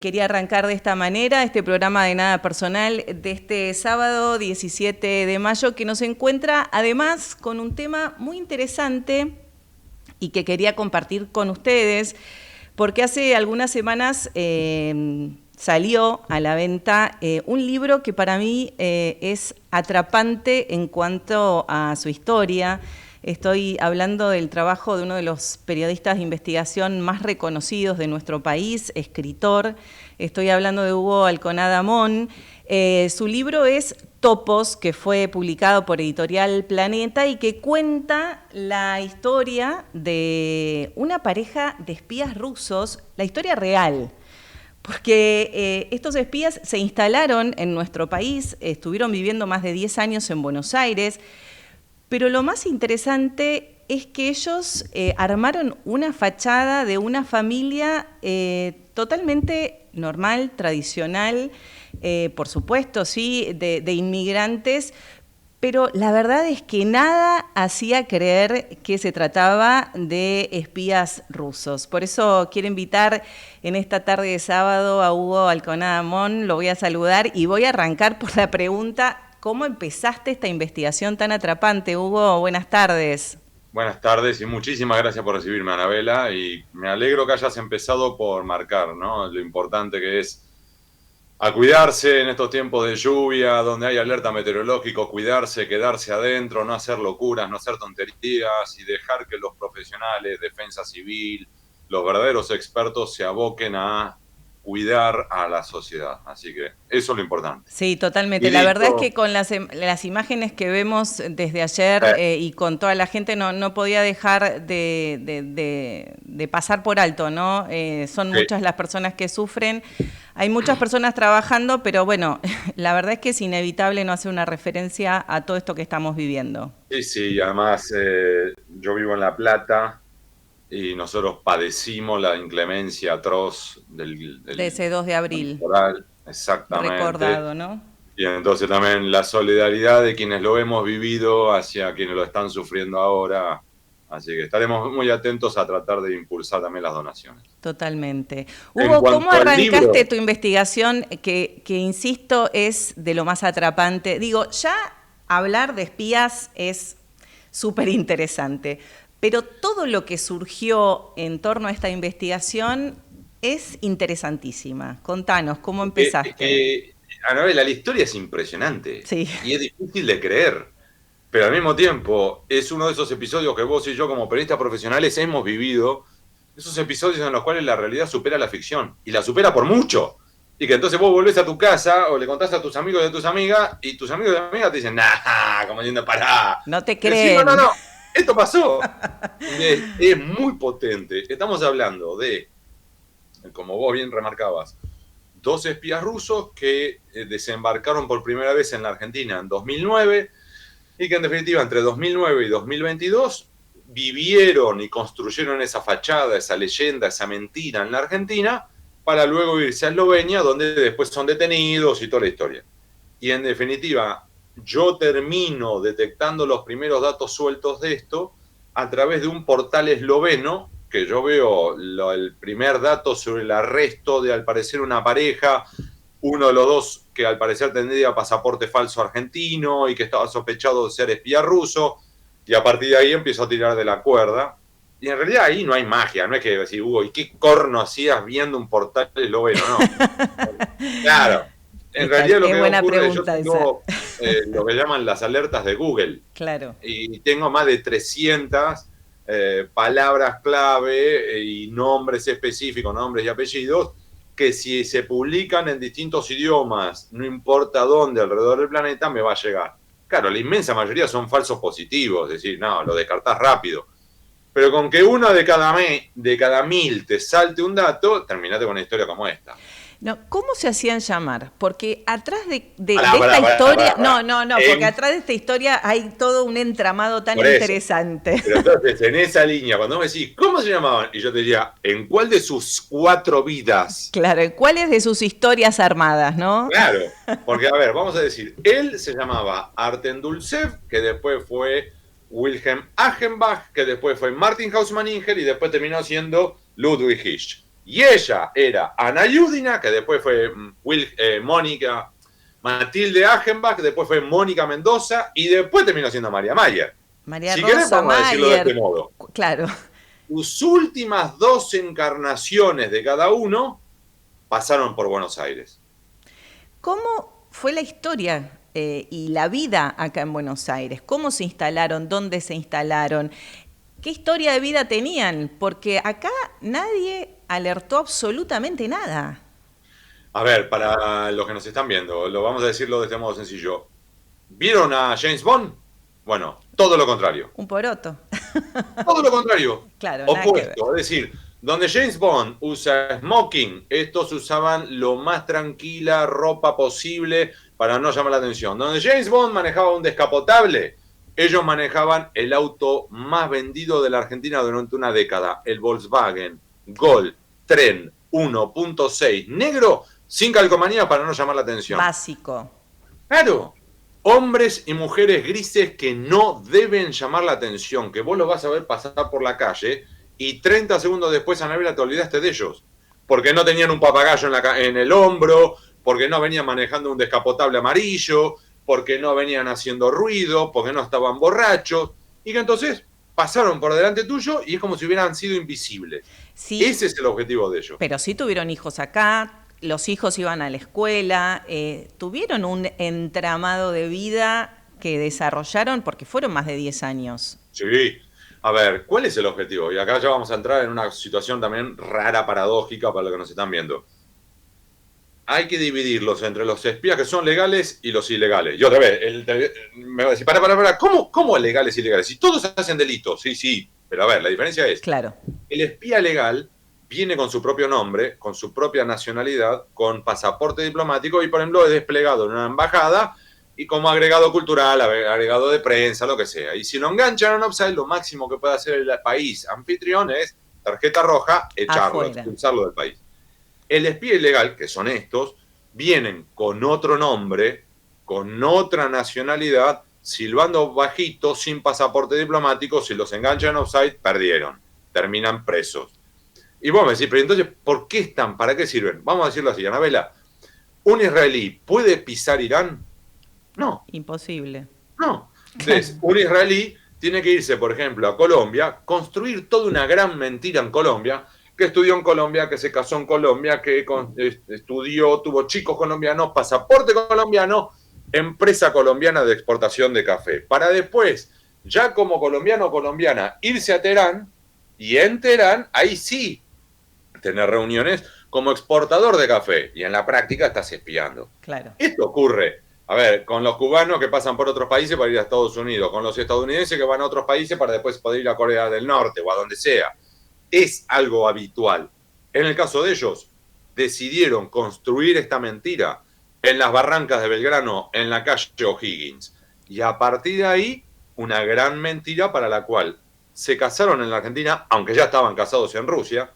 Quería arrancar de esta manera este programa de Nada Personal de este sábado 17 de mayo que nos encuentra además con un tema muy interesante y que quería compartir con ustedes porque hace algunas semanas salió a la venta un libro que para mí es atrapante en cuanto a su historia. Estoy hablando del trabajo de uno de los periodistas de investigación más reconocidos de nuestro país, escritor. Estoy hablando de Hugo Alconada Amón. Su libro es Topos, que fue publicado por Editorial Planeta y que cuenta la historia de una pareja de espías rusos, la historia real. Porque estos espías se instalaron en nuestro país, estuvieron viviendo más de 10 años en Buenos Aires, pero lo más interesante es que ellos armaron una fachada de una familia totalmente normal, tradicional, por supuesto, sí, de inmigrantes, pero la verdad es que nada hacía creer que se trataba de espías rusos. Por eso quiero invitar en esta tarde de sábado a Hugo Alconada Amón, lo voy a saludar y voy a arrancar por la pregunta: ¿cómo empezaste esta investigación tan atrapante, Hugo? Buenas tardes. Buenas tardes y muchísimas gracias por recibirme, Anabela, y me alegro que hayas empezado por marcar, ¿no?, lo importante que es a cuidarse en estos tiempos de lluvia, donde hay alerta meteorológico, cuidarse, quedarse adentro, no hacer locuras, no hacer tonterías y dejar que los profesionales, defensa civil, los verdaderos expertos se aboquen a cuidar a la sociedad. Así que eso es lo importante. Sí, totalmente. Y La verdad es dicho, que con las imágenes que vemos desde ayer y con toda la gente no podía dejar de pasar por alto, ¿no? Son muchas las personas que sufren, hay muchas personas trabajando, pero bueno, la verdad es que es inevitable no hacer una referencia a todo esto que estamos viviendo. sí, sí, además yo vivo en La Plata y nosotros padecimos la inclemencia atroz De del ese 2 de abril, temporal, exactamente. recordado, ¿no? Y entonces también la solidaridad de quienes lo hemos vivido hacia quienes lo están sufriendo ahora. Así que estaremos muy atentos a tratar de impulsar también las donaciones. Totalmente. En Hugo, ¿cómo cuanto al arrancaste libro, tu investigación que insisto, es de lo más atrapante? Digo, ya hablar de espías es súper interesante, pero todo lo que surgió en torno a esta investigación es interesantísima. Contanos, ¿cómo es empezaste? que, Anabela, la historia es impresionante Sí, y es difícil de creer. Pero al mismo tiempo, es uno de esos episodios que vos y yo como periodistas profesionales hemos vivido, esos episodios en los cuales la realidad supera la ficción, y la supera por mucho. Y que entonces vos volvés a tu casa o le contás a tus amigos y a tus amigas, y tus amigos y amigas te dicen, nah, como diciendo, pará. no te Y decís, no, no, creen. no, esto pasó. Es muy potente. Estamos hablando de, como vos bien remarcabas, dos espías rusos que desembarcaron por primera vez en la Argentina en 2009 y que en definitiva entre 2009 y 2022 vivieron y construyeron esa fachada, esa leyenda, esa mentira en la Argentina, para luego irse a Eslovenia, donde después son detenidos y toda la historia. Y en definitiva, yo termino detectando los primeros datos sueltos de esto a través de un portal esloveno, que yo veo el primer dato sobre el arresto de, al parecer, una pareja, uno de los dos que al parecer tendría pasaporte falso argentino y que estaba sospechado de ser espía ruso, y a partir de ahí empiezo a tirar de la cuerda. Y en realidad ahí no hay magia, no es que decir, Hugo, ¿y qué corno hacías viendo un portal esloveno? No. Claro, en realidad lo Es que buena ocurre, yo pregunta esa. tengo lo que llaman las alertas de Google, Claro. y tengo más de 300 palabras clave y nombres específicos, nombres y apellidos, que si se publican en distintos idiomas, no importa dónde alrededor del planeta, me va a llegar. Claro, la inmensa mayoría son falsos positivos, es decir, no, lo descartás rápido. Pero con que uno de cada 1000 te salte un dato, terminate con una historia como esta. No, ¿cómo se hacían llamar? Porque atrás Pará, de esta pará, pará, historia, pará, pará. no, porque atrás de esta historia hay todo un entramado tan Por eso. interesante. Pero entonces, en esa línea, cuando me decís, ¿cómo se llamaban? Y yo te diría, ¿en cuál de sus 4 vidas? Claro, ¿cuáles de sus historias armadas, no? Claro, porque a ver, vamos a decir, él se llamaba Arten Dulcev, que después fue Wilhelm Achenbach, que después fue Martin Hausmann-Inger y después terminó siendo Ludwig Hirsch. Y ella era Ana Yudina, que después fue Mónica, Matilde Achenbach, después fue Mónica Mendoza y después terminó siendo María Mayer. María Si Rosa querés, vamos a decirlo de este Mayer. modo. Claro. Sus últimas 2 encarnaciones de cada uno pasaron por Buenos Aires. ¿Cómo fue la historia y la vida acá en Buenos Aires? ¿Cómo se instalaron? ¿Dónde se instalaron? ¿Qué historia de vida tenían? Porque acá nadie alertó absolutamente nada. A ver, para los que nos están viendo, lo vamos a decirlo de este modo sencillo. ¿Vieron a James Bond? Bueno, todo lo contrario. Un poroto. Todo lo contrario. Claro, nada que ver. Opuesto. Es decir, donde James Bond usa smoking, estos usaban lo más tranquila ropa posible para no llamar la atención. Donde James Bond manejaba un descapotable, ellos manejaban el auto más vendido de la Argentina durante una década, el Volkswagen Gol Tren 1.6 negro, sin calcomanía para no llamar la atención. Básico. Claro. Hombres y mujeres grises que no deben llamar la atención, que vos los vas a ver pasar por la calle y 30 segundos después, Anabela, te olvidaste de ellos. Porque no tenían un papagayo en el hombro, porque no venían manejando un descapotable amarillo, porque no venían haciendo ruido, porque no estaban borrachos, y que entonces pasaron por delante tuyo y es como si hubieran sido invisibles. Sí, ese es el objetivo de ellos. pero sí tuvieron hijos acá, los hijos iban a la escuela, tuvieron un entramado de vida que desarrollaron porque fueron más de 10 años. Sí. A ver, ¿cuál es el objetivo? Y acá ya vamos a entrar en una situación también rara, paradójica para los que nos están viendo. Hay que dividirlos entre los espías que son legales y los ilegales. Y otra vez, me va a decir, para, ¿cómo legales y ilegales? Si todos hacen delitos, sí, pero a ver, la diferencia es, Claro. el espía legal viene con su propio nombre, con su propia nacionalidad, con pasaporte diplomático y, por ejemplo, es desplegado en una embajada y como agregado cultural, agregado de prensa, lo que sea. Y si lo enganchan en offside, lo máximo que puede hacer el país anfitrión es tarjeta roja, echarlo, expulsarlo del país. El espía ilegal, que son estos, vienen con otro nombre, con otra nacionalidad, silbando bajito, sin pasaporte diplomático. Si los enganchan en offside, perdieron, terminan presos. Y vos me decís, pero entonces, ¿por qué están? ¿Para qué sirven? Vamos a decirlo así, Anabela. ¿Un israelí puede pisar Irán? No. Imposible. No. Entonces, un israelí tiene que irse, por ejemplo, a Colombia, construir toda una gran mentira en Colombia, que estudió en Colombia, que se casó en Colombia, que estudió, tuvo chicos colombianos, pasaporte colombiano, empresa colombiana de exportación de café. Para después, ya como colombiano o colombiana, irse a Teherán, y en Teherán, ahí sí, tener reuniones como exportador de café. Y en la práctica estás espiando. Claro. Esto ocurre, a ver, con los cubanos que pasan por otros países para ir a Estados Unidos, con los estadounidenses que van a otros países para después poder ir a Corea del Norte o a donde sea. Es algo habitual. En el caso de ellos, decidieron construir esta mentira en las barrancas de Belgrano, en la calle O'Higgins. Y a partir de ahí, una gran mentira para la cual se casaron en la Argentina, aunque ya estaban casados en Rusia,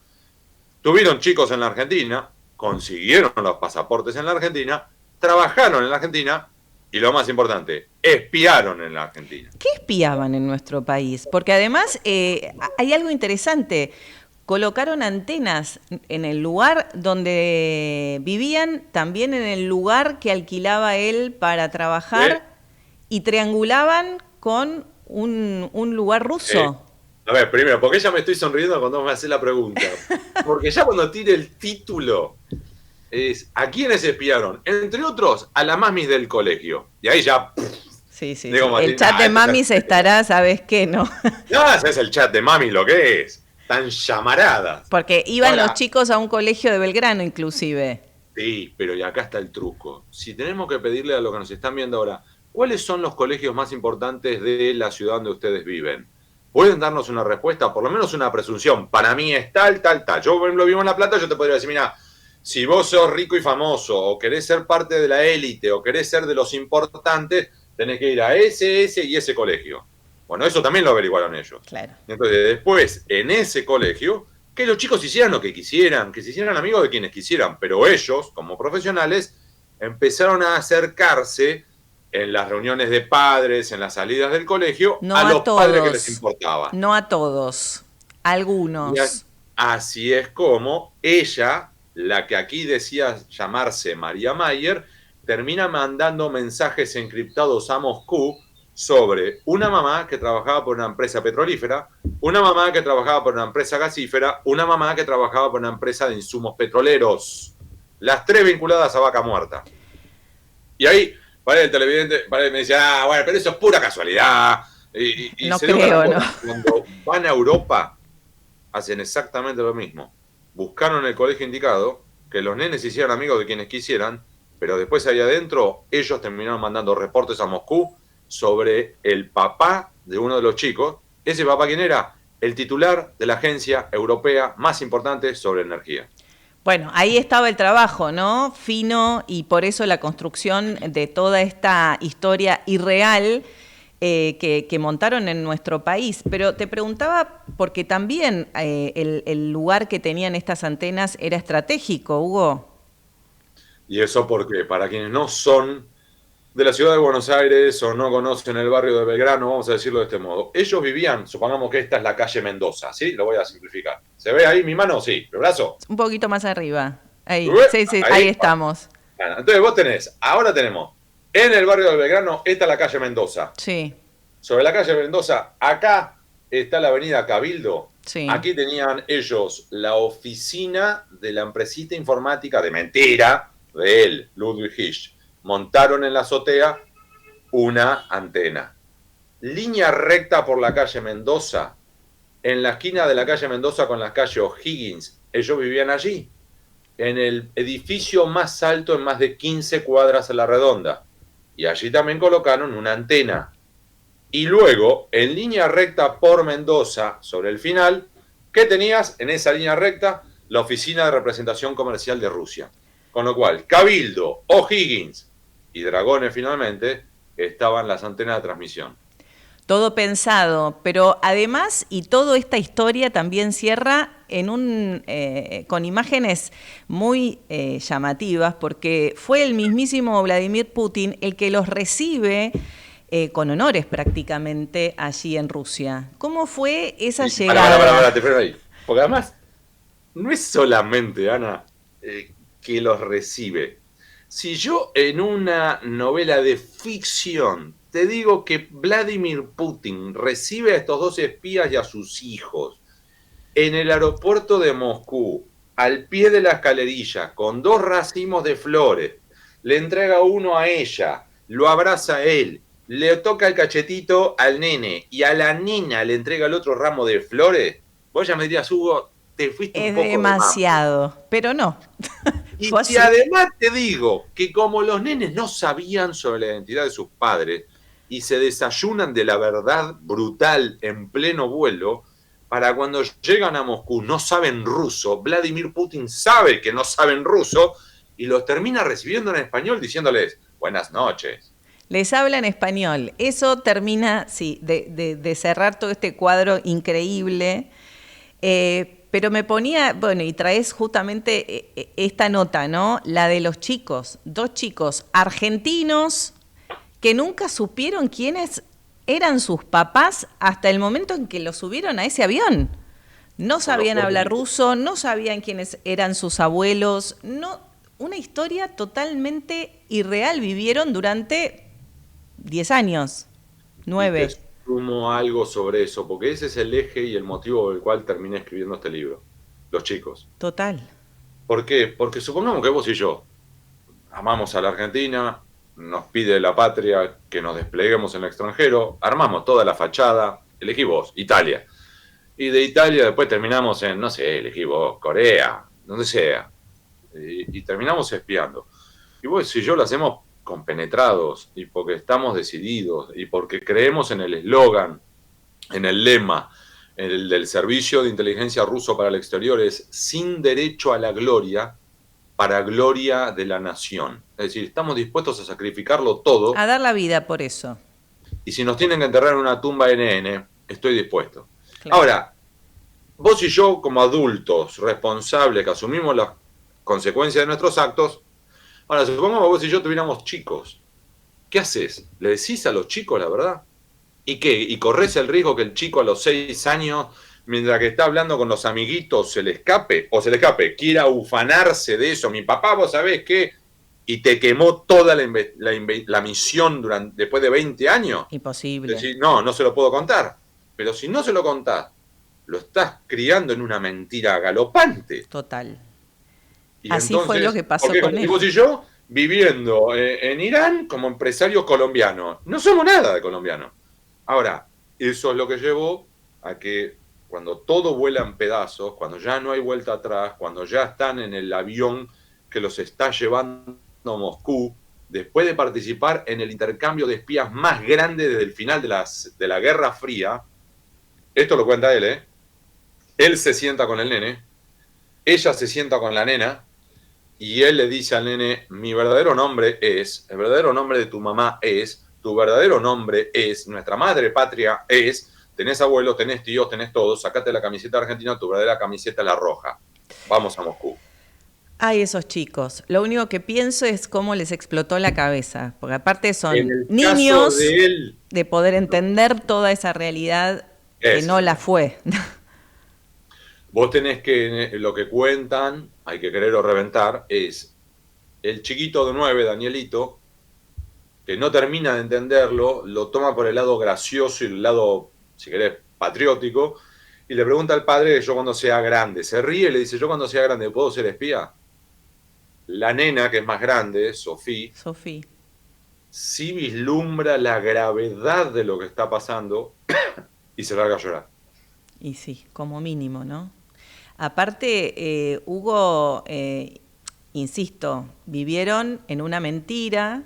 tuvieron chicos en la Argentina, consiguieron los pasaportes en la Argentina, trabajaron en la Argentina y, lo más importante, espiaron en la Argentina. ¿Qué espiaban en nuestro país? Porque además hay algo interesante. Colocaron antenas en el lugar donde vivían, también en el lugar que alquilaba él para trabajar, y triangulaban con un lugar ruso. A ver, primero, ¿por qué ya me estoy sonriendo cuando me haces la pregunta? Porque ya cuando tire el título es ¿a quiénes espiaron? Entre otros, a la mamis del colegio. Y ahí ya... Sí. El chat de mamis estará, ¿sabes qué? No, ese es el chat de mamis lo que es. Tan llamaradas. Porque iban los chicos a un colegio de Belgrano, inclusive. Sí, pero y acá está el truco. Si tenemos que pedirle a los que nos están viendo ahora, ¿cuáles son los colegios más importantes de la ciudad donde ustedes viven? ¿Pueden darnos una respuesta? Por lo menos una presunción. Para mí es tal. Yo, por ejemplo, vivo en La Plata, yo te podría decir, mira, si vos sos rico y famoso, o querés ser parte de la élite, o querés ser de los importantes, tenés que ir a ese y ese colegio. Bueno, eso también lo averiguaron ellos. Claro. Entonces, después, en ese colegio, que los chicos hicieran lo que quisieran, que se hicieran amigos de quienes quisieran, pero ellos, como profesionales, empezaron a acercarse en las reuniones de padres, en las salidas del colegio, No a los todos, padres que les importaba. No a todos, algunos. Así es como ella, la que aquí decía llamarse María Mayer, termina mandando mensajes encriptados a Moscú sobre una mamá que trabajaba por una empresa petrolífera, una mamá que trabajaba por una empresa gasífera, una mamá que trabajaba por una empresa de insumos petroleros. Las tres vinculadas a Vaca Muerta. Y ahí, el televidente me dice, bueno, pero eso es pura casualidad. Y No se dio creo, ¿no? cuando van a Europa, hacen exactamente lo mismo. Buscaron el colegio indicado, que los nenes hicieran amigos de quienes quisieran, pero después ahí adentro ellos terminaron mandando reportes a Moscú sobre el papá de uno de los chicos. ¿Ese papá quién era? El titular de la agencia europea más importante sobre energía. Bueno, ahí estaba el trabajo, ¿no? Fino, y por eso la construcción de toda esta historia irreal que montaron en nuestro país. Pero te preguntaba, porque también el lugar que tenían estas antenas era estratégico, Hugo. Y eso porque para quienes no son de la ciudad de Buenos Aires o no conocen el barrio de Belgrano, vamos a decirlo de este modo. Ellos vivían, supongamos que esta es la calle Mendoza, ¿sí? Lo voy a simplificar. ¿Se ve ahí mi mano? Sí. ¿El brazo? Un poquito más arriba. Ahí, sí, ahí estamos. Bueno, entonces vos ahora tenemos, en el barrio de Belgrano, esta es la calle Mendoza. Sí. Sobre la calle Mendoza, acá está la avenida Cabildo. Sí. Aquí tenían ellos la oficina de la empresita informática de mentira de él, Ludwig Hirsch. Montaron en la azotea una antena. Línea recta por la calle Mendoza. En la esquina de la calle Mendoza con la calle O'Higgins. Ellos vivían allí. En el edificio más alto en más de 15 cuadras a la redonda. Y allí también colocaron una antena. Y luego, en línea recta por Mendoza, sobre el final, ¿qué tenías en esa línea recta? La oficina de representación comercial de Rusia. Con lo cual, Cabildo, O'Higgins y Dragones finalmente estaban las antenas de transmisión. Todo pensado, pero además, y toda esta historia también cierra en con imágenes muy llamativas, porque fue el mismísimo Vladimir Putin el que los recibe con honores prácticamente allí en Rusia. ¿Cómo fue esa llegada? Para, te freno ahí. Porque además, no es solamente, Ana, que los recibe. Si yo en una novela de ficción te digo que Vladimir Putin recibe a estos dos espías y a sus hijos en el aeropuerto de Moscú, al pie de la escalerilla, con 2 racimos de flores, le entrega uno a ella, lo abraza a él, le toca el cachetito al nene y a la nena le entrega el otro ramo de flores, vos ya me dirías, Hugo, te fuiste un poco demasiado, pero no. Y además te digo que como los nenes no sabían sobre la identidad de sus padres y se desayunan de la verdad brutal en pleno vuelo, para cuando llegan a Moscú no saben ruso, Vladimir Putin sabe que no saben ruso y los termina recibiendo en español diciéndoles buenas noches. Les habla en español. Eso termina, sí, de cerrar todo este cuadro increíble. Pero me ponía, bueno, y traes justamente esta nota, ¿no? La de los chicos, 2 chicos argentinos que nunca supieron quiénes eran sus papás hasta el momento en que los subieron a ese avión. No sabían hablar ruso, no sabían quiénes eran sus abuelos, no, una historia totalmente irreal vivieron durante 10 años, 9. Sumo algo sobre eso, porque ese es el eje y el motivo por el cual terminé escribiendo este libro. Los chicos. Total. ¿Por qué? Porque supongamos que vos y yo amamos a la Argentina, nos pide la patria que nos despleguemos en el extranjero, armamos toda la fachada, elegí vos, Italia. Y de Italia después terminamos en, no sé, elegí vos, Corea, donde sea. Y terminamos espiando. Y vos y yo lo hacemos compenetrados y porque estamos decididos y porque creemos en el eslogan, en el lema, el del servicio de inteligencia ruso para el exterior es sin derecho a la gloria para gloria de la nación. Es decir, estamos dispuestos a sacrificarlo todo. A dar la vida por eso. Y si nos tienen que enterrar en una tumba NN, estoy dispuesto. Claro. Ahora, vos y yo como adultos responsables que asumimos las consecuencias de nuestros actos, ahora, supongamos que vos y yo tuviéramos chicos. ¿Qué haces? ¿Le decís a los chicos la verdad? ¿Y qué? ¿Y corres el riesgo que el chico a los 6 años mientras que está hablando con los amiguitos, se le escape, quiera ufanarse de eso. Mi papá, vos sabés qué, y te quemó toda la misión después de 20 años. Imposible. Decir, no se lo puedo contar. Pero si no se lo contás, lo estás criando en una mentira galopante. Total. Y así entonces, fue lo que pasó con él. Vos y yo viviendo en Irán como empresarios colombianos. No somos nada de colombianos. Ahora, eso es lo que llevó a que cuando todo vuela en pedazos, cuando ya no hay vuelta atrás, cuando ya están en el avión que los está llevando a Moscú, después de participar en el intercambio de espías más grande desde el final de la Guerra Fría, esto lo cuenta él, ¿eh? Él se sienta con el nene, ella se sienta con la nena, y él le dice al nene, mi verdadero nombre es, el verdadero nombre de tu mamá es, tu verdadero nombre es, nuestra madre patria es, tenés abuelos, tenés tíos, tenés todos, sacate la camiseta argentina, tu verdadera camiseta es la roja. Vamos a Moscú. Ay, esos chicos. Lo único que pienso es cómo les explotó la cabeza, porque aparte son niños de poder entender toda esa realidad que no la fue. Vos tenés que, lo que cuentan, hay que querer o reventar, es el chiquito de 9, Danielito, que no termina de entenderlo, lo toma por el lado gracioso y el lado, si querés, patriótico, y le pregunta al padre yo cuando sea grande. Se ríe y le dice, yo cuando sea grande, ¿puedo ser espía? La nena, que es más grande, Sofía, sí vislumbra la gravedad de lo que está pasando y se larga a llorar. Y sí, como mínimo, ¿no? Aparte, Hugo, insisto, vivieron en una mentira,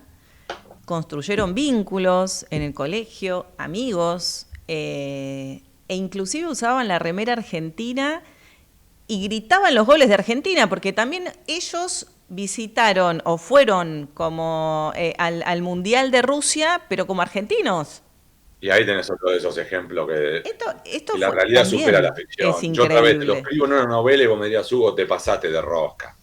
construyeron vínculos en el colegio, amigos, e inclusive usaban la remera argentina y gritaban los goles de Argentina, porque también ellos visitaron o fueron como al Mundial de Rusia, pero como argentinos. Y ahí tenés otro de esos ejemplos que la fue, realidad supera la ficción. Es increíble. Yo otra vez te lo escribo en una novela y vos me dirías, Hugo, te pasaste de rosca.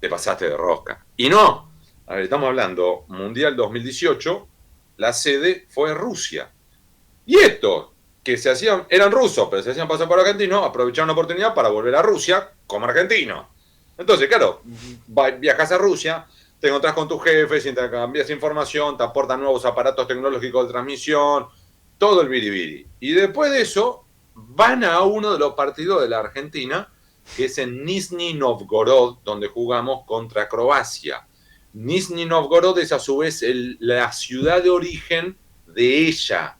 Te pasaste de rosca. Y no, a ver, estamos hablando Mundial 2018, la sede fue Rusia. Y estos, que se hacían, eran rusos, pero se hacían pasar por argentinos, aprovecharon la oportunidad para volver a Rusia como argentinos. Entonces, claro, viajas a Rusia, te encontrás con tus jefes, intercambias información, te aportan nuevos aparatos tecnológicos de transmisión, todo el biribiri. Y después de eso, van a uno de los partidos de la Argentina, que es en Nizhny Novgorod, donde jugamos contra Croacia. Nizhny Novgorod es a su vez la ciudad de origen de ella.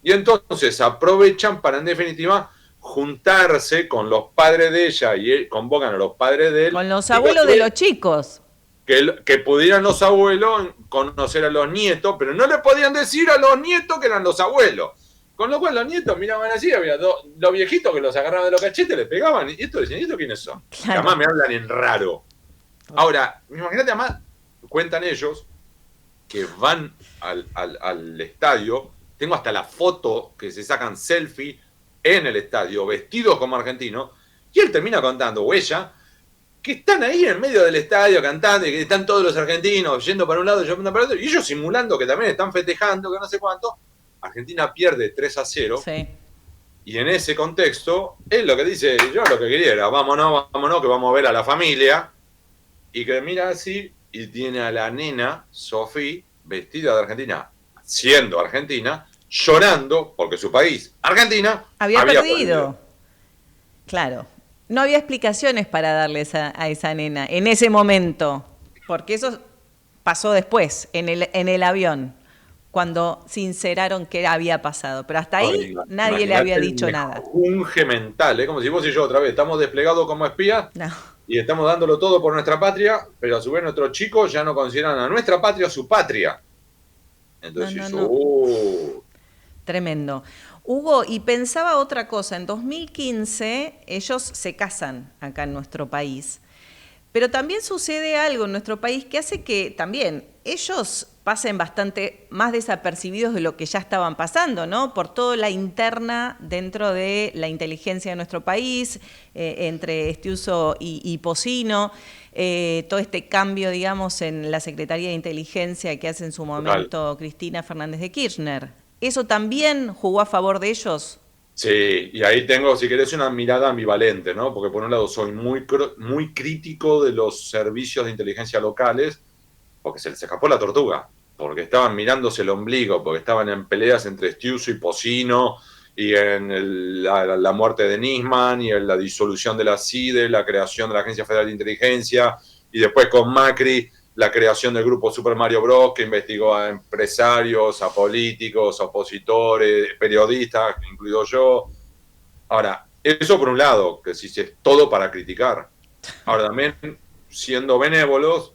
Y entonces aprovechan para, en definitiva, juntarse con los padres de ella y convocan a los padres de él. Con los abuelos de los chicos. Que pudieran los abuelos conocer a los nietos, pero no le podían decir a los nietos que eran los abuelos. Con lo cual los nietos miraban así, había los viejitos que los agarraban de los cachetes, les pegaban, y esto decían, ¿y estos quiénes son? Claro. Además me hablan en raro. Ahora, imagínate, además, cuentan ellos que van al estadio, tengo hasta la foto que se sacan selfie en el estadio, vestidos como argentinos, y él termina contando, o ella, que están ahí en medio del estadio cantando y que están todos los argentinos yendo para un lado y yendo para otro, y ellos simulando que también están festejando, que no sé cuánto. Argentina pierde 3-0. Sí. Y en ese contexto, él lo que dice, yo lo que quería era, vámonos, que vamos a ver a la familia. Y que mira así y tiene a la nena, Sofía, vestida de Argentina, siendo argentina, llorando porque su país, Argentina, había perdido. Claro. No había explicaciones para darles a esa nena en ese momento, porque eso pasó después, en el avión, cuando sinceraron qué había pasado. Pero hasta ahí nadie le había dicho nada. Un mental, como si vos y yo otra vez estamos desplegados como espías y estamos dándolo todo por nuestra patria, pero a su vez nuestros chicos ya no consideran a nuestra patria su patria. Entonces, Tremendo. Hugo, y pensaba otra cosa, en 2015 ellos se casan acá en nuestro país, pero también sucede algo en nuestro país que hace que también ellos pasen bastante más desapercibidos de lo que ya estaban pasando, ¿no? Por toda la interna dentro de la inteligencia de nuestro país, entre Estiuso y Pocino, todo este cambio, digamos, en la Secretaría de Inteligencia que hace en su momento Cristina Fernández de Kirchner. ¿Eso también jugó a favor de ellos? Sí, y ahí tengo, si querés, una mirada ambivalente, ¿no? Porque por un lado soy muy crítico de los servicios de inteligencia locales, porque se les escapó la tortuga, porque estaban mirándose el ombligo, porque estaban en peleas entre Stiuso y Pocino, y en la muerte de Nisman, y en la disolución de la CIDE, la creación de la Agencia Federal de Inteligencia, y después con Macri, la creación del grupo Super Mario Bros, que investigó a empresarios, a políticos, a opositores, periodistas, incluido yo. Ahora, eso por un lado, que si es todo para criticar. Ahora también, siendo benévolos,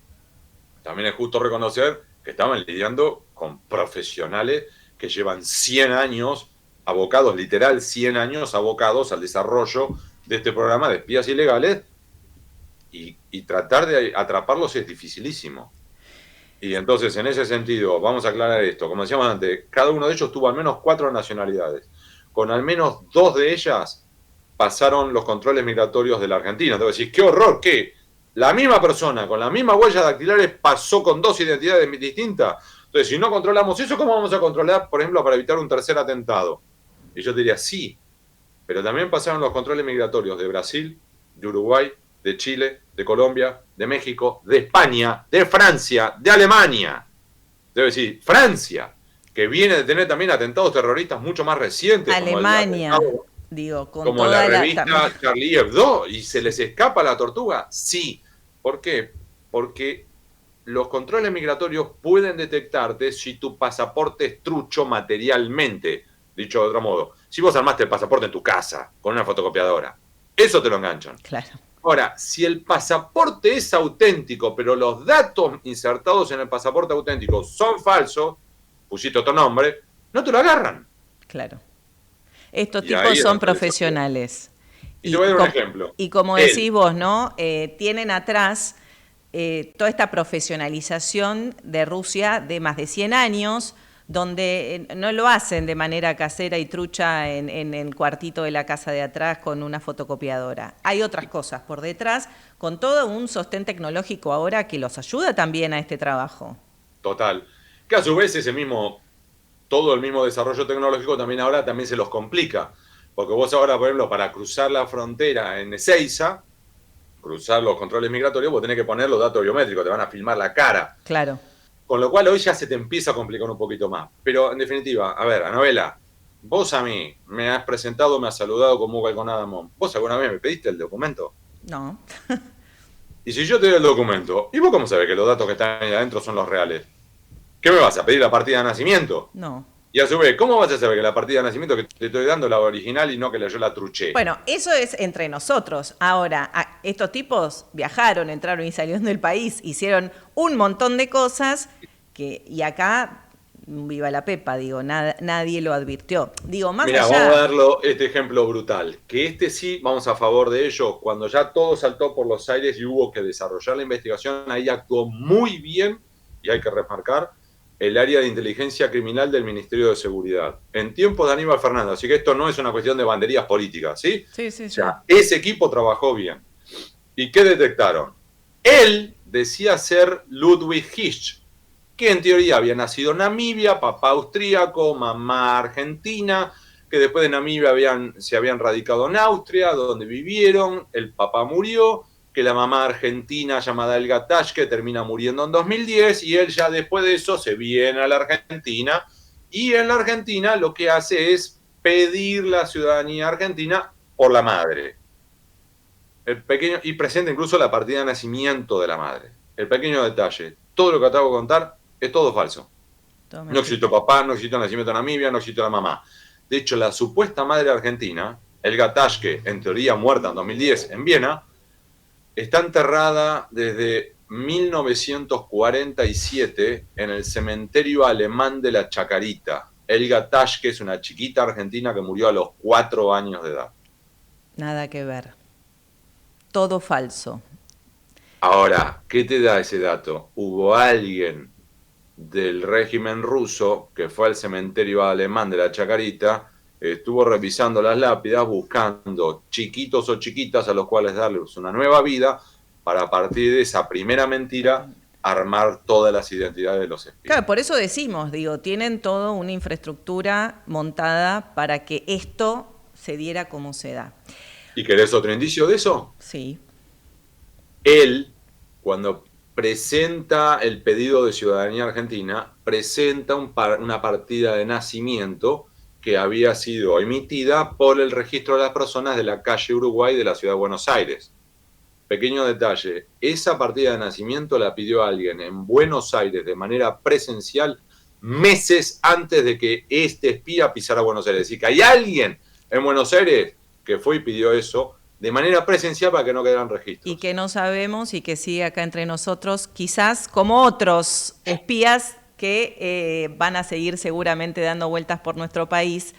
también es justo reconocer que estaban lidiando con profesionales que llevan 100 años abocados, literal 100 años abocados al desarrollo de este programa de espías ilegales, y tratar de atraparlos es dificilísimo. Y entonces, en ese sentido, vamos a aclarar esto. Como decíamos antes, cada uno de ellos tuvo al menos 4 nacionalidades. Con al menos 2 de ellas pasaron los controles migratorios de la Argentina. Entonces decís, qué horror, ¿qué? La misma persona, con las mismas huellas dactilares, pasó con 2 identidades distintas. Entonces, si no controlamos eso, ¿cómo vamos a controlar, por ejemplo, para evitar un tercer atentado? Y yo te diría, sí, pero también pasaron los controles migratorios de Brasil, de Uruguay, de Chile, de Colombia, de México, de España, de Francia, de Alemania. Debo decir, Francia, que viene de tener también atentados terroristas mucho más recientes. Alemania, digo, con como toda la revista Charlie Hebdo, y se les escapa la tortuga. Sí. ¿Por qué? Porque los controles migratorios pueden detectarte si tu pasaporte es trucho materialmente. Dicho de otro modo, si vos armaste el pasaporte en tu casa con una fotocopiadora, eso te lo enganchan. Claro. Ahora, si el pasaporte es auténtico, pero los datos insertados en el pasaporte auténtico son falsos, pusiste otro nombre, no te lo agarran. Claro. Estos tipos son profesionales. Y te voy a dar un ejemplo. Y como decís vos, ¿no? Tienen atrás toda esta profesionalización de Rusia de más de 100 años, donde no lo hacen de manera casera y trucha en el cuartito de la casa de atrás con una fotocopiadora. Hay otras cosas por detrás, con todo un sostén tecnológico ahora que los ayuda también a este trabajo. Total. Que a su vez todo el mismo desarrollo tecnológico también ahora también se los complica. Porque vos ahora, por ejemplo, para cruzar la frontera en Ezeiza, cruzar los controles migratorios, vos tenés que poner los datos biométricos, te van a filmar la cara. Claro. Con lo cual hoy ya se te empieza a complicar un poquito más. Pero en definitiva, a ver, Anabela, vos a mí me has presentado, me has saludado como Galgonadamón. ¿Vos alguna vez me pediste el documento? No. Y si yo te doy el documento, ¿y vos cómo sabés que los datos que están ahí adentro son los reales? ¿Qué me vas a pedir, la partida de nacimiento? No. Y a su vez, ¿cómo vas a saber que la partida de nacimiento que te estoy dando es la original y no que yo la truché? Bueno, eso es entre nosotros. Ahora, estos tipos viajaron, entraron y salieron del país, hicieron un montón de cosas y acá, viva la Pepa, digo, nadie lo advirtió. Digo, más Mirá, allá... vamos a darle este ejemplo brutal, que sí, vamos a favor de ello. Cuando ya todo saltó por los aires y hubo que desarrollar la investigación, ahí actuó muy bien, y hay que remarcar, el área de inteligencia criminal del Ministerio de Seguridad, en tiempos de Aníbal Fernández. Así que esto no es una cuestión de banderías políticas, ¿sí? Sí, sí, o sea, ese equipo trabajó bien. ¿Y qué detectaron? Él decía ser Ludwig Hirsch, que en teoría había nacido en Namibia, papá austríaco, mamá argentina, que después de Namibia se habían radicado en Austria, donde vivieron, el papá murió, que la mamá argentina llamada Elga Taschke termina muriendo en 2010, y él ya después de eso se viene a la Argentina, y en la Argentina lo que hace es pedir la ciudadanía argentina por la madre. Y presenta incluso la partida de nacimiento de la madre. El pequeño detalle, todo lo que acabo de contar es todo falso. No existió papá, no existió el nacimiento en Namibia, no existió la mamá. De hecho, la supuesta madre argentina, Elga Taschke, en teoría muerta en 2010 en Viena, está enterrada desde 1947 en el cementerio alemán de la Chacarita. Elga Taschke es una chiquita argentina que murió a los 4 años de edad. Nada que ver. Todo falso. Ahora, ¿qué te da ese dato? Hubo alguien del régimen ruso que fue al cementerio alemán de la Chacarita, estuvo revisando las lápidas, buscando chiquitos o chiquitas a los cuales darles una nueva vida, para a partir de esa primera mentira armar todas las identidades de los espías. Claro, por eso decimos, digo, tienen toda una infraestructura montada para que esto se diera como se da. ¿Y querés otro indicio de eso? Sí. Él, cuando presenta el pedido de ciudadanía argentina, presenta una partida de nacimiento que había sido emitida por el registro de las personas de la calle Uruguay de la ciudad de Buenos Aires. Pequeño detalle, esa partida de nacimiento la pidió alguien en Buenos Aires de manera presencial meses antes de que este espía pisara Buenos Aires. Es decir, que hay alguien en Buenos Aires que fue y pidió eso de manera presencial para que no quedaran registros. Y que no sabemos y que sigue acá entre nosotros, quizás como otros espías que van a seguir seguramente dando vueltas por nuestro país,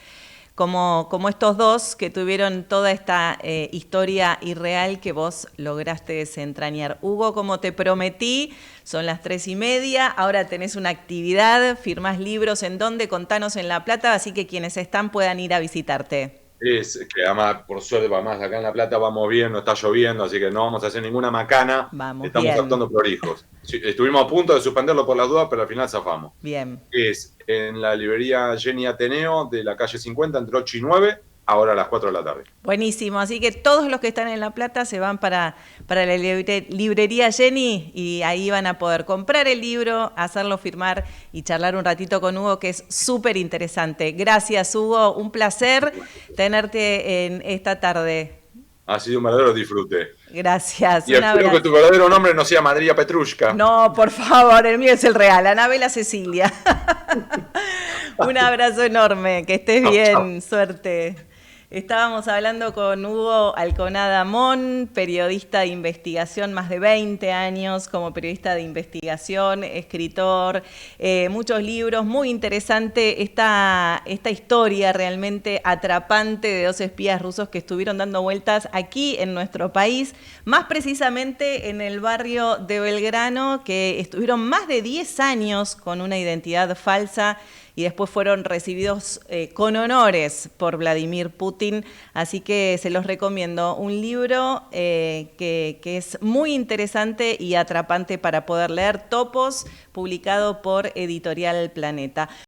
como estos dos que tuvieron toda esta historia irreal que vos lograste desentrañar. Hugo, como te prometí, son las 3:30, ahora tenés una actividad, firmás libros, ¿en dónde? Contanos en La Plata, así que quienes están puedan ir a visitarte. Es que además, por suerte, además acá en La Plata vamos bien, no está lloviendo, así que no vamos a hacer ninguna macana. Vamos Estamos bien. actuando prolijos. Sí, estuvimos a punto de suspenderlo por las dudas, pero al final zafamos. Bien. Es en la librería Jenny Ateneo de la calle 50, entre 8 y 9, ahora a las 4 de la tarde. Buenísimo, así que todos los que están en La Plata se van para la librería Jenny y ahí van a poder comprar el libro, hacerlo firmar y charlar un ratito con Hugo, que es súper interesante. Gracias, Hugo, un placer tenerte en esta tarde. Ha sido un verdadero disfrute. Gracias. Y espero que tu verdadero nombre no sea María Petrushka. No, por favor, el mío es el real, Anabela Cecilia. Un abrazo enorme, que estés bien, chao. Suerte. Estábamos hablando con Hugo Alconada Mon, periodista de investigación, más de 20 años como periodista de investigación, escritor, muchos libros, muy interesante esta historia realmente atrapante de dos espías rusos que estuvieron dando vueltas aquí en nuestro país, más precisamente en el barrio de Belgrano, que estuvieron más de 10 años con una identidad falsa y después fueron recibidos con honores por Vladimir Putin, así que se los recomiendo. Un libro que es muy interesante y atrapante para poder leer, Topos, publicado por Editorial Planeta.